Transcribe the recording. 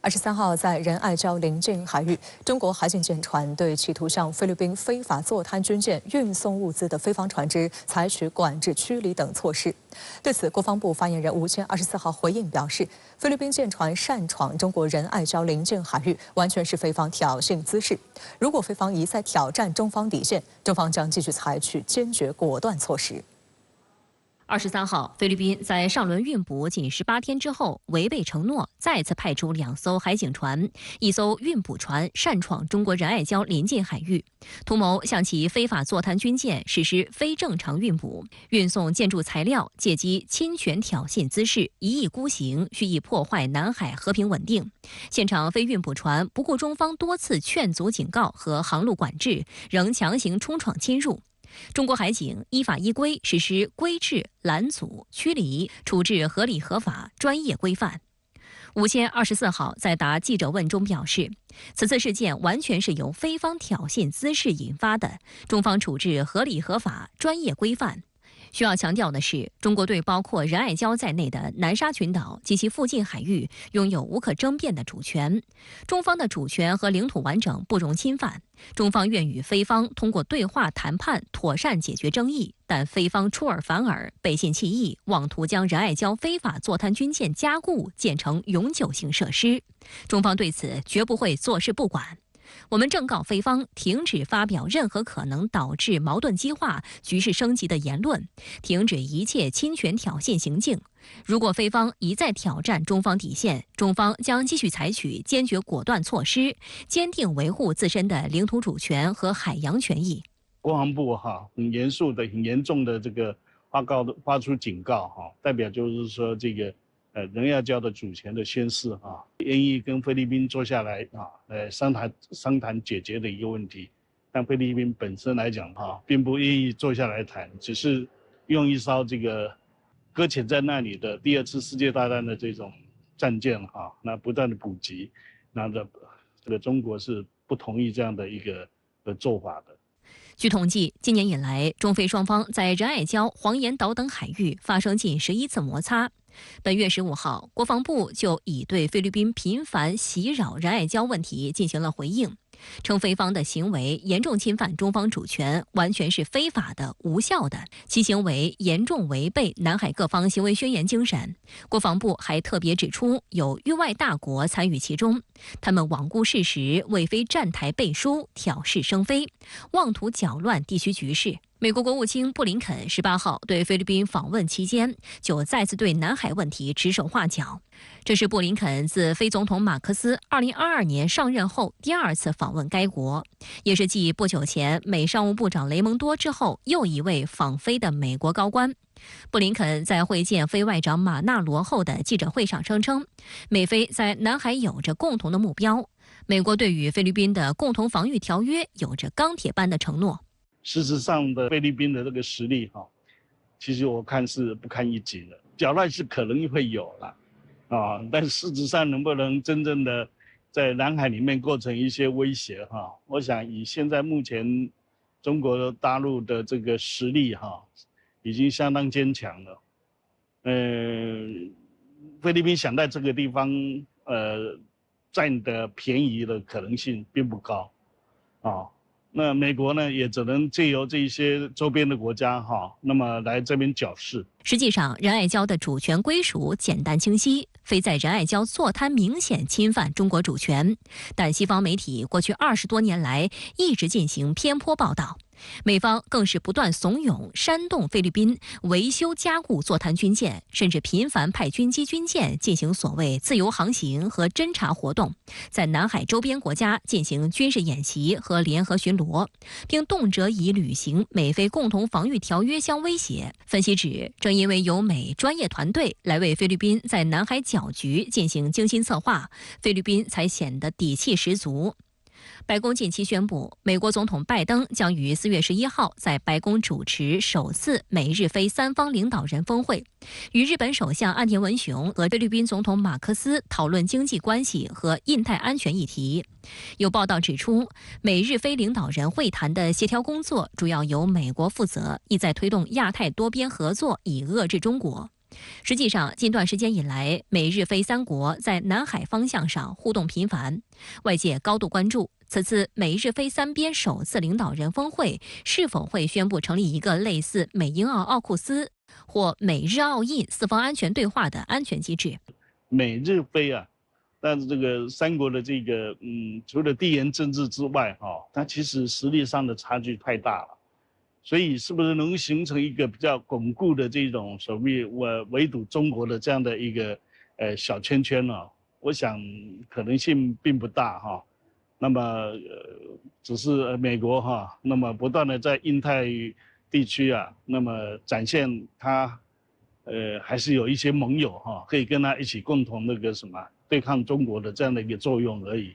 23号，在仁爱礁邻近海域，中国海警舰船对企图向菲律宾非法坐滩军舰运送物资的菲方船只采取管制、驱离等措施。对此，国防部发言人吴谦24号回应表示，菲律宾舰船擅闯中国仁爱礁邻近海域，完全是菲方挑衅滋事。如果菲方一再挑战中方底线，中方将继续采取坚决果断措施。23号，菲律宾在上轮运补仅18天之后，违背承诺，再次派出2艘海警船、1艘运补船擅闯中国仁爱礁邻近海域，图谋向其非法坐滩军舰实施非正常运补、运送建筑材料，借机侵权挑衅滋事，一意孤行，蓄意破坏南海和平稳定。现场非运补船不顾中方多次劝阻警告和航路管制，仍强行冲闯侵入。中国海警依法依规实施规制、拦阻、驱离、处置合理合法、专业规范。吴谦24号在答记者问中表示，此次事件完全是由菲方挑衅滋事引发的，中方处置合理合法、专业规范。需要强调的是，中国对包括仁爱礁在内的南沙群岛及其附近海域拥有无可争辩的主权，中方的主权和领土完整不容侵犯。中方愿与菲方通过对话谈判妥善解决争议，但菲方出尔反尔、背信弃义，妄图将仁爱礁非法坐滩军舰加固建成永久性设施，中方对此绝不会坐视不管。我们正告菲方停止发表任何可能导致矛盾激化、局势升级的言论，停止一切侵权挑衅行径。如果菲方一再挑战中方底线，中方将继续采取坚决果断措施，坚定维护自身的领土主权和海洋权益。国防部很严肃的、很严重的这个发出警告代表就是说这个仁爱礁的主权的宣示愿意跟菲律宾坐下来商谈解决的一个问题，但菲律宾本身来讲并不愿意坐下来谈，只是用一艘这个搁浅在那里的第2次世界大战的这种战舰那不断的补给，那这个中国是不同意这样的一个做法的。据统计，今年以来，中菲双方在仁爱礁、黄岩岛等海域发生近11次摩擦。本月15号，国防部就已对菲律宾频繁袭扰仁爱礁问题进行了回应，称菲方的行为严重侵犯中方主权，完全是非法的、无效的，其行为严重违背南海各方行为宣言精神。国防部还特别指出，有域外大国参与其中，他们罔顾事实，为非站台背书，挑事生非，妄图搅乱地区局势。美国国务卿布林肯18号对菲律宾访问期间，就再次对南海问题指手画脚。这是布林肯自菲总统马克思2022年上任后第2次访问该国，也是继不久前美商务部长雷蒙多之后又一位访菲的美国高官。布林肯在会见菲外长马纳罗后的记者会上声称，美菲在南海有着共同的目标，美国对与菲律宾的共同防御条约有着钢铁般的承诺。事实上的菲律宾的这个实力其实我看是不堪一击的，搅乱是可能会有了但事实上能不能真正的在南海里面构成一些威胁我想以现在目前中国大陆的这个实力已经相当坚强了。菲律宾想在这个地方占得便宜的可能性并不高那美国呢，也只能借由这些周边的国家那么来这边搅事。实际上，仁爱礁的主权归属简单清晰，非在仁爱礁坐滩明显侵犯中国主权，但西方媒体过去20多年来一直进行偏颇报道。美方更是不断怂恿、煽动菲律宾维修加固坐滩军舰，甚至频繁派军机、军舰进行所谓自由航行和侦察活动，在南海周边国家进行军事演习和联合巡逻，并动辄以履行美菲共同防御条约相威胁。分析指，正因为有美专业团队来为菲律宾在南海搅局进行精心策划，菲律宾才显得底气十足。白宫近期宣布，美国总统拜登将于4月11号在白宫主持首次美日菲3方领导人峰会，与日本首相岸田文雄和菲律宾总统马克思讨论经济关系和印太安全议题。有报道指出，美日菲领导人会谈的协调工作主要由美国负责，意在推动亚太多边合作，以遏制中国。实际上，近段时间以来，美日菲三国在南海方向上互动频繁，外界高度关注此次美日菲三边首次领导人峰会是否会宣布成立一个类似美英澳奥库斯或美日澳印四方安全对话的安全机制。美日菲啊，但是这个三国的这个除了地缘政治之外它其实实力上的差距太大了。所以，是不是能形成一个比较巩固的这种所谓围堵中国的这样的一个小圈圈呢？我想可能性并不大那么只是美国那么不断的在印太地区那么展现它还是有一些盟友可以跟他一起共同那个什么对抗中国的这样的一个作用而已。